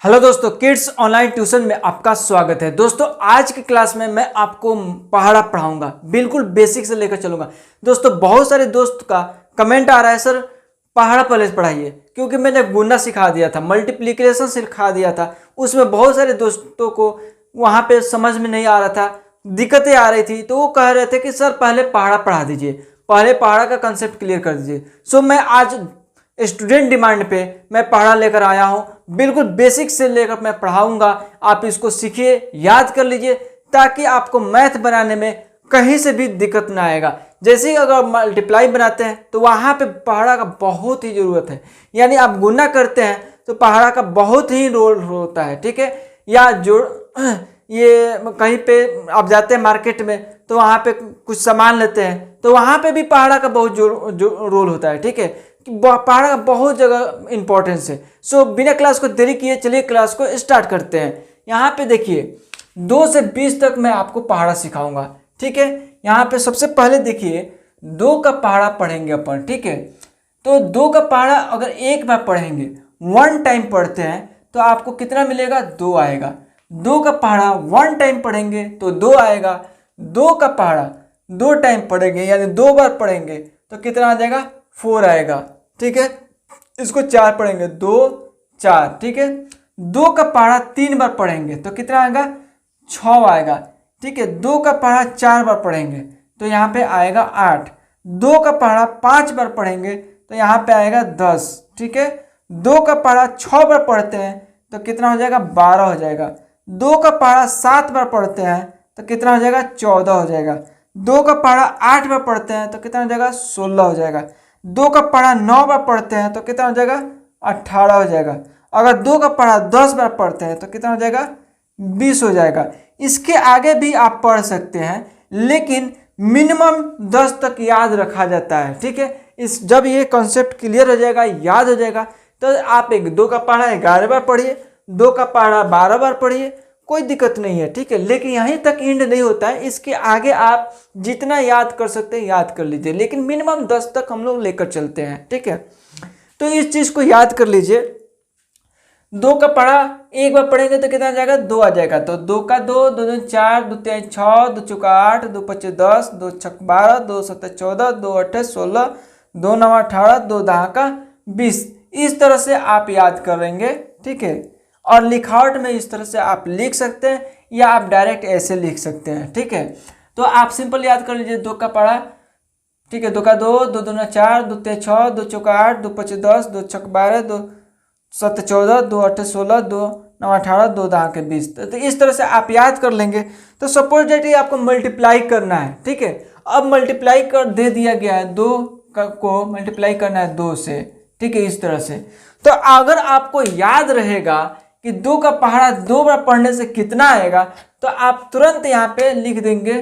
Hello दोस्तों, kids online tuition में आपका स्वागत है। दोस्तों आज की क्लास में मैं आपको पहाड़ा पढ़ाऊंगा, बिल्कुल बेसिक से लेकर चलूंगा। दोस्तों बहुत सारे दोस्त का कमेंट आ रहा है, सर पहाड़ा पहले पढ़ाइए, क्योंकि मैंने गुणा सिखा दिया था, मल्टीप्लिकेशन सिखा दिया था। उसमें बहुत सारे दोस्तों को वहाँ पे समझ में नहीं आ रहा था, दिक्कतें आ रही थी, तो वो कह रहे थे कि सर पहले पहाड़ा पढ़ा दीजिए, पहले पहाड़ा का कंसेप्ट क्लियर कर दीजिए। सो मैं आज स्टूडेंट डिमांड पे मैं पहाड़ा लेकर आया हूँ, बिल्कुल बेसिक से लेकर मैं पढ़ाऊंगा। आप इसको सीखिए, याद कर लीजिए, ताकि आपको मैथ बनाने में कहीं से भी दिक्कत ना आएगा। जैसे ही अगर मल्टीप्लाई बनाते हैं तो वहाँ पे पहाड़ा का बहुत ही ज़रूरत है, यानी आप गुना करते हैं तो पहाड़ा का बहुत ही रोल होता है, ठीक है। या जो ये कहीं पे आप जाते हैं मार्केट में तो वहाँ पे कुछ सामान लेते हैं तो वहाँ पे भी पहाड़ा का बहुत जो रोल होता है, ठीक है। पहाड़ा का बहुत जगह इंपॉर्टेंस है। सो बिना क्लास को देरी किए चलिए क्लास को स्टार्ट करते हैं। यहाँ पे देखिए 2 से 20 तक मैं आपको पहाड़ा सिखाऊंगा, ठीक है। यहाँ पे सबसे पहले देखिए 2 का पहाड़ा पढ़ेंगे अपन, ठीक है। तो 2 का पहाड़ा अगर एक बार पढ़ेंगे, 1 टाइम पढ़ते हैं तो आपको कितना मिलेगा, 2 आएगा। 2 का पहाड़ा 1 टाइम पढ़ेंगे तो 2 आएगा। 2 का पहाड़ा 2 टाइम पढ़ेंगे यानी 2 बार पढ़ेंगे तो कितना आ जाएगा, 4 आएगा, ठीक है। इसको 4 पढ़ेंगे, 2 4, ठीक है। 2 का पहाड़ा 3 बार पढ़ेंगे तो कितना आएगा, 6 आएगा, ठीक है। 2 का पहाड़ा 4 बार पढ़ेंगे तो यहाँ पे आएगा 8। 2 का पहाड़ा 5 बार पढ़ेंगे तो यहाँ पे आएगा 10, ठीक है। 2 का पहाड़ा 6 बार पढ़ते हैं तो कितना हो जाएगा, 12 हो जाएगा। 2 का पहाड़ा 7 बार पढ़ते हैं तो कितना हो जाएगा, 14 हो जाएगा। 2 का पहाड़ा 8 बार पढ़ते हैं तो कितना हो जाएगा, 16 हो जाएगा। 2 का पहाड़ा 9 बार पढ़ते हैं तो कितना हो जाएगा, 18 हो जाएगा। अगर 2 का पहाड़ा 10 बार पढ़ते हैं तो कितना हो जाएगा, 20 हो जाएगा। इसके आगे भी आप पढ़ सकते हैं, लेकिन मिनिमम 10 तक याद रखा जाता है, ठीक है। जब ये कॉन्सेप्ट क्लियर हो जाएगा, याद हो जाएगा, तो आप 2 का पहाड़ा 11 बार पढ़िए, 2 का पहाड़ा 12 बार पढ़िए, कोई दिक्कत नहीं है, ठीक है। लेकिन यहीं तक एंड नहीं होता है, इसके आगे आप जितना याद कर सकते हैं याद कर लीजिए, लेकिन मिनिमम 10 तक हम लोग लेकर चलते हैं, ठीक है। तो इस चीज़ को याद कर लीजिए। 2 का पहाड़ा एक बार पढ़ेंगे तो कितना आ जाएगा, 2 आ जाएगा। तो 2 का 2, 2 2 4, 2 3 6, 2 चौका 8, 2 5 10, 2 6 12, 2 7 14, 2 8 16, 2 9 18, 2 10 का 20। इस तरह से आप याद करेंगे, ठीक है। और लिखावट में इस तरह से आप लिख सकते हैं या आप डायरेक्ट ऐसे लिख सकते हैं, ठीक है। तो आप सिंपल याद कर लीजिए 2 का पहाड़ा, ठीक है। 2 का 2, 2 2 4, 2 3 6, 2 चौका 8, 2 5 10, 2 6 12, 2 7 14, 2 8 16, 2 9 18, 2 10 के 20। तो इस तरह से आप याद कर लेंगे। तो सपोज डेट आपको मल्टीप्लाई करना है, ठीक है। अब मल्टीप्लाई कर दे दिया गया है, 2 को मल्टीप्लाई करना है 2 से, ठीक है, इस तरह से। तो अगर आपको याद रहेगा कि 2 का पहाड़ा 2 बार पढ़ने से कितना आएगा, तो आप तुरंत यहाँ पे लिख देंगे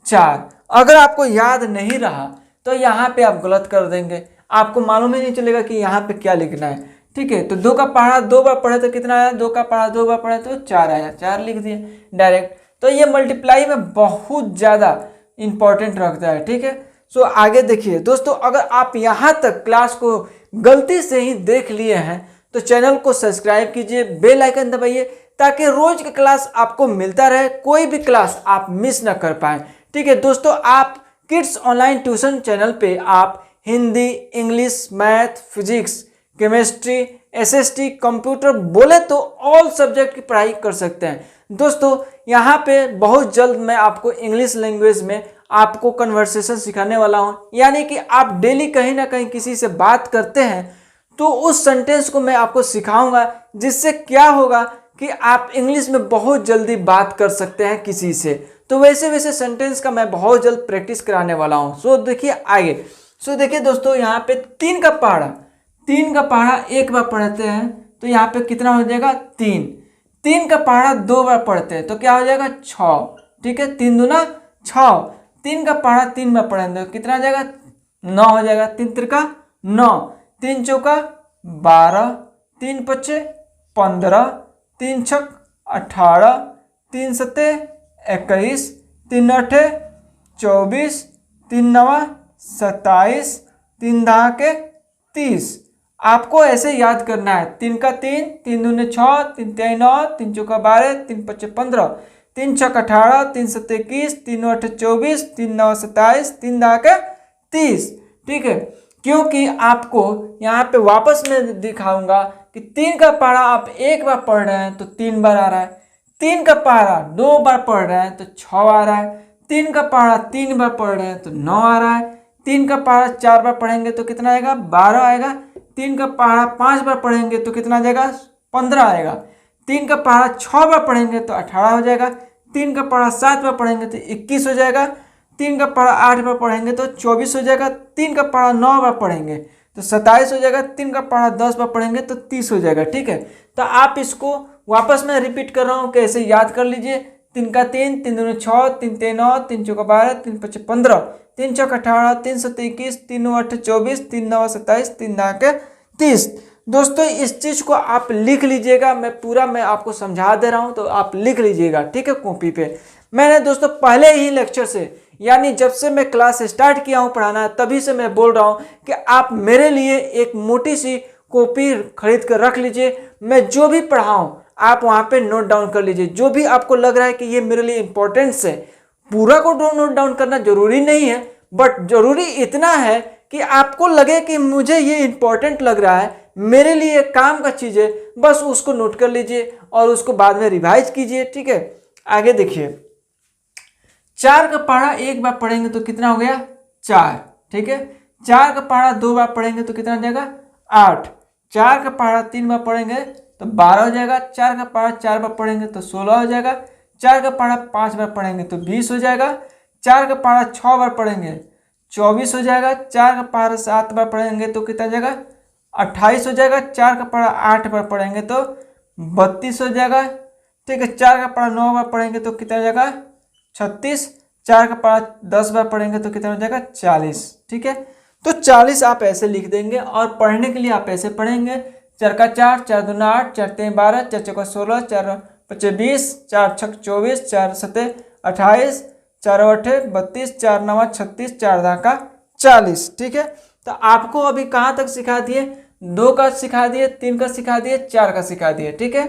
4। अगर आपको याद नहीं रहा तो यहाँ पे आप गलत कर देंगे, आपको मालूम ही नहीं चलेगा कि यहाँ पे क्या लिखना है, ठीक है। तो 2 का पहाड़ा 2 बार पढ़े तो कितना आया, 2 का पहाड़ा 2 बार पढ़े तो 4 आया, 4 लिख दिए डायरेक्ट। तो ये मल्टीप्लाई में बहुत ज़्यादा इंपॉर्टेंट रखता है, ठीक है। सो आगे देखिए दोस्तों, अगर आप यहाँ तक क्लास को गलती से ही देख लिए हैं तो चैनल को सब्सक्राइब कीजिए, बेल आइकन दबाइए, ताकि रोज की क्लास आपको मिलता रहे, कोई भी क्लास आप मिस ना कर पाए, ठीक है। दोस्तों आप किड्स ऑनलाइन ट्यूशन चैनल पे आप Hindi, English, math, physics, chemistry, SST, computer बोले तो ऑल सब्जेक्ट की पढ़ाई कर सकते हैं। दोस्तों यहाँ पे बहुत जल्द मैं आपको इंग्लिश लैंग्वेज में आपको कन्वर्सेशन सिखाने वाला हूँ, यानी कि आप डेली कहीं ना कहीं किसी से बात करते हैं तो उस सेंटेंस को मैं आपको सिखाऊंगा, जिससे क्या होगा कि आप इंग्लिश में बहुत जल्दी बात कर सकते हैं किसी से। तो वैसे वैसे सेंटेंस का मैं बहुत जल्द प्रैक्टिस कराने वाला हूँ। सो देखिए आगे। सो देखिए दोस्तों, यहाँ पे 3 का पहाड़ा एक बार पढ़ते हैं तो यहाँ पे कितना हो जाएगा, 3। 3 का पहाड़ा 2 बार पढ़ते हैं तो क्या हो जाएगा, 6, ठीक है। 3 दूना 6। 3 का पहाड़ा 3 बार पढ़ेंगे तो कितना हो जाएगा, 9 हो जाएगा। 3 त्रिका 9, 3 चौका 12, 3 पच्चे 15, 3 छक 18, 3 सत्ते 21, 3 अठे 24, 3 नवा 27, 3 दहा के 30। आपको ऐसे याद करना है। 3 का 3, 3 दूने 6, 3 तिहाई 9, 3 चौका 12, 3 पच्चे 15, 3 छक 18, 3 सत्ते 21, 3 नौ 24, 3 9 27, 3 दाके 30। ठीक है, क्योंकि आपको यहाँ पे वापस में दिखाऊंगा कि 3 का पहाड़ा आप एक बार पढ़ रहे हैं तो 3 बार आ रहा है, 3 का पहाड़ा 2 बार पढ़ रहे हैं तो 6 आ रहा है, 3 का पहाड़ा 3 बार पढ़ रहे हैं तो 9 आ रहा है, 3 का पहाड़ा 4 बार पढ़ेंगे तो कितना आएगा, 12 आएगा, 3 का पहाड़ा 5 बार पढ़ेंगे तो कितना आ जाएगा, 15 आएगा, 3 का पहाड़ा 6 बार पढ़ेंगे तो 18 हो जाएगा, 3 का पहाड़ा 7 बार पढ़ेंगे तो 21 हो जाएगा, 3 का पहाड़ा 8 बार पढ़ेंगे तो 24 हो जाएगा, 3 का पहाड़ा 9 बार पढ़ेंगे तो 27 हो जाएगा, 3 का पहाड़ा 10 बार पढ़ेंगे तो 30 हो जाएगा। ठीक है, तो आप इसको वापस में रिपीट कर रहा हूँ, कैसे याद कर लीजिए। 3 का 3, 3 दूने 6, 3 तिहाई 9, 3 चौका 12, 3 पच्चे 15, 3 छक 18, 3 सत्ते 21, 3 नौ 24, 3 नौ 27, 3 दाके 30। दोस्तों इस चीज को आप लिख लीजिएगा, मैं आपको समझा दे रहा हूँ तो आप लिख लीजिएगा। ठीक है, कॉपी पे। मैंने दोस्तों पहले ही लेक्चर से, यानी जब से मैं क्लास स्टार्ट किया हूँ पढ़ाना, तभी से मैं बोल रहा हूँ कि आप मेरे लिए एक मोटी सी कॉपी खरीद कर रख लीजिए। मैं जो भी पढ़ाऊँ आप वहाँ पे नोट डाउन कर लीजिए, जो भी आपको लग रहा है कि ये मेरे लिए इंपॉर्टेंस है। पूरा को नोट डाउन करना जरूरी नहीं है, बट जरूरी इतना है कि आपको लगे कि मुझे ये इंपॉर्टेंट लग रहा है, मेरे लिए काम का चीज़ है, बस उसको नोट कर लीजिए और उसको बाद में रिवाइज कीजिए। ठीक है, आगे देखिए। 4 का पहाड़ा एक बार पढ़ेंगे तो कितना हो गया, 4। ठीक है, 4 का पहाड़ा 2 बार पढ़ेंगे तो कितना हो जाएगा, 8। 4 का पहाड़ा 3 बार पढ़ेंगे तो 12 हो जाएगा, 4 का पहाड़ा 4 बार पढ़ेंगे तो 16 हो जाएगा, 4 का पहाड़ा 5 बार पढ़ेंगे तो 20 हो जाएगा, 4 का पहाड़ा 6 बार पढ़ेंगे 24 हो जाएगा, 4 का पहाड़ा 7 बार पढ़ेंगे तो कितना हो जाएगा, 28 हो जाएगा, 4 का पहाड़ा 8 बार पढ़ेंगे तो 32 हो जाएगा। ठीक है, 4 का पहाड़ा 9 बार पढ़ेंगे तो कितना हो जाएगा, 36। 4 का पहाड़ा 10 बार पढ़ेंगे तो कितना हो जाएगा, 40। ठीक है, तो 40 आप ऐसे लिख देंगे और पढ़ने के लिए आप ऐसे पढ़ेंगे। 4 का 4, 4 दूना 8, 4 तिहाई 12, 4 चौका 16, 4 पच्चे 20, 4 छक 24, 4 सत्ते 28, 4 अठे 32, 4 नवा 36, 4 दाका 40। ठीक है, तो आपको अभी कहाँ तक सिखा दिए, 2 का सिखा दिए, 3 का सिखा दिए, 4 का सिखा दिए। ठीक है,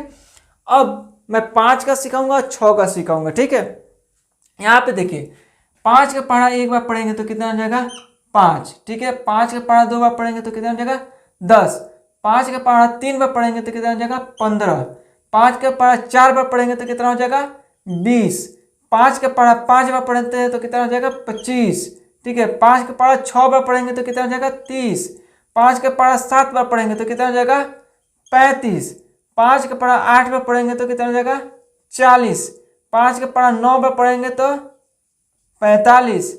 अब मैं 5 का सिखाऊंगा, 6 का सिखाऊंगा। ठीक है, यहाँ पे देखिए 5 का पहाड़ा एक बार पढ़ेंगे तो कितना हो जाएगा, 5। ठीक है, 5 का पहाड़ा 2 बार पढ़ेंगे तो कितना हो जाएगा, 10। 5 का पहाड़ा 3 बार पढ़ेंगे तो कितना हो जाएगा, 15। 5 का पहाड़ा 4 बार पढ़ेंगे तो कितना हो जाएगा, 20। 5 का पहाड़ा 5 बार पढ़ते हैं तो कितना हो जाएगा, 25। ठीक है, 5 का पहाड़ा 6 बार पढ़ेंगे तो कितना हो जाएगा, 30। 5 का पहाड़ा 7 बार पढ़ेंगे तो कितना हो जाएगा, 35। 5 का पहाड़ा 8 बार पढ़ेंगे तो कितना हो जाएगा, 40। 5 का पहाड़ा 9 बार पढ़ेंगे तो 45।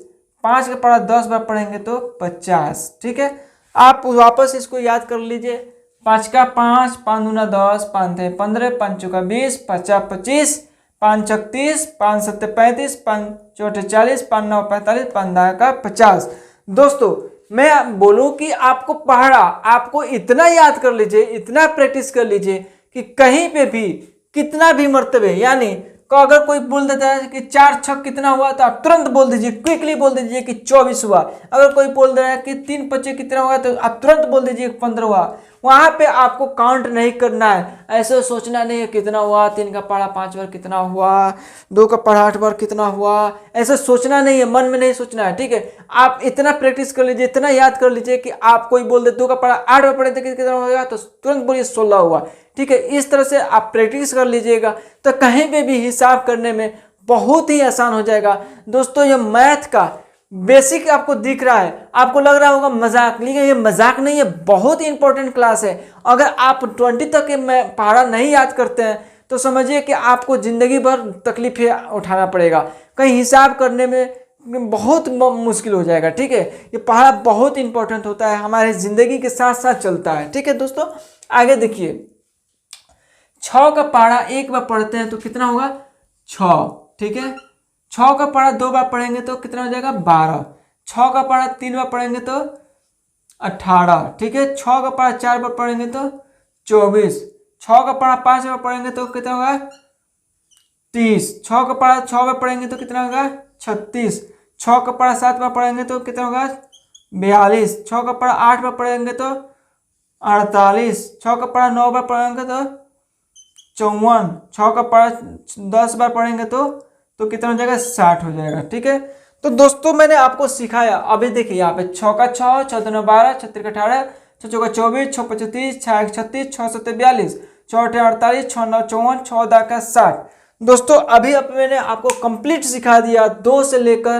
5 का पहाड़ा 10 बार पढ़ेंगे तो 50। ठीक है, आप वापस इसको याद कर लीजिए। 5 का 5, 5 दूना 10, 5 तिहाई 15, 5 चौका 20, 5 25, 5 छक 30, 5 सत्ते 35, 5 चौठे 40, 5 नौ 45, 5 दाका 50। दोस्तों मैं बोलूं कि आपको पहाड़ा आपको इतना याद कर लीजिए, इतना प्रैक्टिस कर लीजिए कि कहीं पे भी कितना भी मर्तबे, यानी को अगर कोई बोल देता है कि 4 छक कितना हुआ तो आप तुरंत बोल दीजिए, क्विकली बोल दीजिए कि 24 हुआ। अगर कोई बोल रहा है कि 3 पच्चे कितना हुआ तो आप तुरंत बोल दीजिए 15 हुआ। वहां पे आपको काउंट नहीं करना है, ऐसे सोचना नहीं है कितना हुआ, 3 का पहाड़ा 5 बार कितना हुआ, 2 का पहाड़ा 8 बार कितना हुआ, ऐसे सोचना नहीं है, मन में नहीं सोचना है। ठीक है, आप इतना प्रैक्टिस कर लीजिए, इतना याद कर लीजिए कि आप कोई बोल दे 2 का पहाड़ा 8 बार पढ़े थे कितना होगा तो तुरंत बोलिए 16 हुआ। ठीक है, इस तरह से आप प्रैक्टिस कर लीजिएगा तो कहीं पे भी हिसाब करने में बहुत ही आसान हो जाएगा। दोस्तों ये मैथ का बेसिक आपको दिख रहा है, आपको लग रहा होगा मजाक, लेकिन ये मजाक नहीं है, बहुत ही इंपॉर्टेंट क्लास है। अगर आप 20 तक के पहाड़ा नहीं याद करते हैं तो समझिए कि आपको जिंदगी भर तकलीफें उठाना पड़ेगा, कहीं हिसाब करने में बहुत मुश्किल हो जाएगा। ठीक है, ये पहाड़ा बहुत इंपॉर्टेंट होता है, हमारे जिंदगी के साथ साथ चलता है। ठीक है दोस्तों, आगे देखिए 6 का पहाड़ा एक बार पढ़ते हैं तो कितना होगा, 6। ठीक है, 6 का पहाड़ा 2 बार पढ़ेंगे तो कितना हो जाएगा, 12। 6 का पहाड़ा 3 बार पढ़ेंगे तो 18। ठीक है, 6 का पहाड़ा 4 बार पढ़ेंगे तो 24। 6 का पहाड़ा 5 बार पढ़ेंगे तो कितना होगा, 30। 6 का पहाड़ा 6 बार पढ़ेंगे तो कितना होगा, 36। 6 का पहाड़ा 7 बार पढ़ेंगे तो कितना होगा, 42। 6 का पहाड़ा 8 बार पढ़ेंगे तो 48, 6 का पढ़ा 9 बार पढ़ेंगे तो 54, 6 का पढ़ा 10 बार पढ़ेंगे तो कितना हो जाएगा, 60 हो जाएगा। ठीक है, तो दोस्तों मैंने आपको सिखाया। अभी देखिए यहाँ पे 6 का 6, 6 दूनी 12, 6 तिरका 18, 6 चौका 24, 6 पच्चीस 30, 6 एक 36, 6 सत्ते 42, 6 अठे 48, 6 9 54, 6 10 का 60। दोस्तों अभी अब मैंने आपको कंप्लीट सिखा दिया 2 से लेकर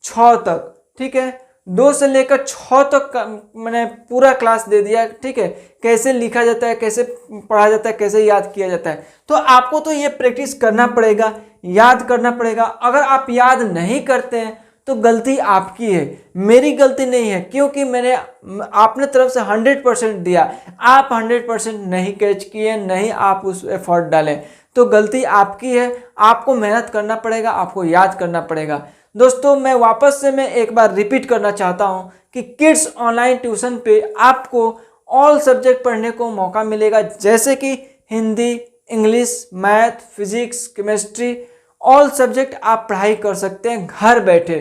6 तक। ठीक है, 2 से लेकर 6 तक का मैंने पूरा क्लास दे दिया। ठीक है, कैसे लिखा जाता है, कैसे पढ़ा जाता है, कैसे याद किया जाता है। तो आपको तो ये प्रैक्टिस करना पड़ेगा, याद करना पड़ेगा। अगर आप याद नहीं करते हैं तो गलती आपकी है, मेरी गलती नहीं है, क्योंकि मैंने आपने तरफ से 100% दिया, आप 100% नहीं कैच किए, नहीं आप उस एफर्ट डालें, तो गलती आपकी है। आपको मेहनत करना पड़ेगा, आपको याद करना पड़ेगा। दोस्तों मैं वापस से एक बार रिपीट करना चाहता हूं कि किड्स ऑनलाइन ट्यूशन पे आपको ऑल सब्जेक्ट पढ़ने को मौका मिलेगा, जैसे कि Hindi, English, math, physics, chemistry, all subject आप पढ़ाई कर सकते हैं घर बैठे।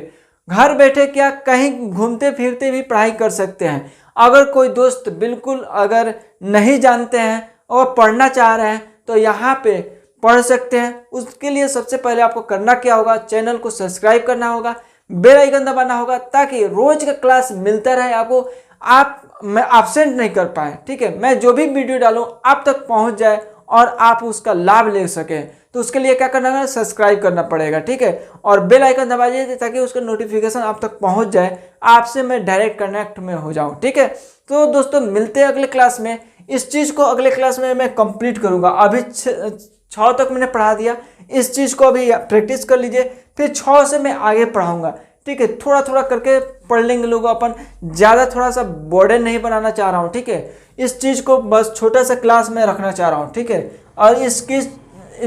घर बैठे क्या, कहीं घूमते फिरते भी पढ़ाई कर सकते हैं। अगर कोई दोस्त बिल्कुल अगर नहीं जानते हैं और पढ़ना चाह रहे हैं तो यहाँ पे पढ़ सकते हैं। उसके लिए सबसे पहले आपको करना क्या होगा, चैनल को सब्सक्राइब करना होगा, बेल आइकन दबाना होगा, ताकि रोज का क्लास मिलता रहे आपको, आप मैं एब्सेंट नहीं कर पाए। ठीक है, मैं जो भी वीडियो डालूं आप तक पहुंच जाए और आप उसका लाभ ले सकें। तो उसके लिए क्या करना है, सब्सक्राइब करना पड़ेगा। ठीक है, और बेल आइकन दबा दीजिए ताकि उसका नोटिफिकेशन आप तक पहुंच जाए, आपसे मैं डायरेक्ट कनेक्ट में हो जाऊं। ठीक है, तो दोस्तों मिलते हैं अगले क्लास में। इस चीज़ को अगले क्लास में मैं कंप्लीट करूंगा। अभी 6 तक मैंने पढ़ा दिया, इस चीज़ को अभी प्रैक्टिस कर लीजिए, फिर 6 से मैं आगे पढ़ाऊंगा। ठीक है, थोड़ा थोड़ा करके पढ़ लेंगे लोग अपन, ज़्यादा थोड़ा सा बर्डन नहीं बनाना चाह रहा हूँ। ठीक है, इस चीज़ को बस छोटा सा क्लास में रखना चाह रहा हूँ। ठीक है, और इस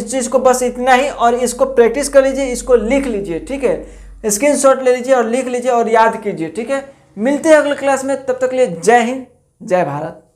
चीज़ को बस इतना ही, और इसको प्रैक्टिस कर लीजिए, इसको लिख लीजिए। ठीक है, स्क्रीनशॉट ले लीजिए और लिख लीजिए और याद कीजिए। ठीक है, मिलते हैं अगले क्लास में, तब तक के लिए जय हिंद, जय भारत।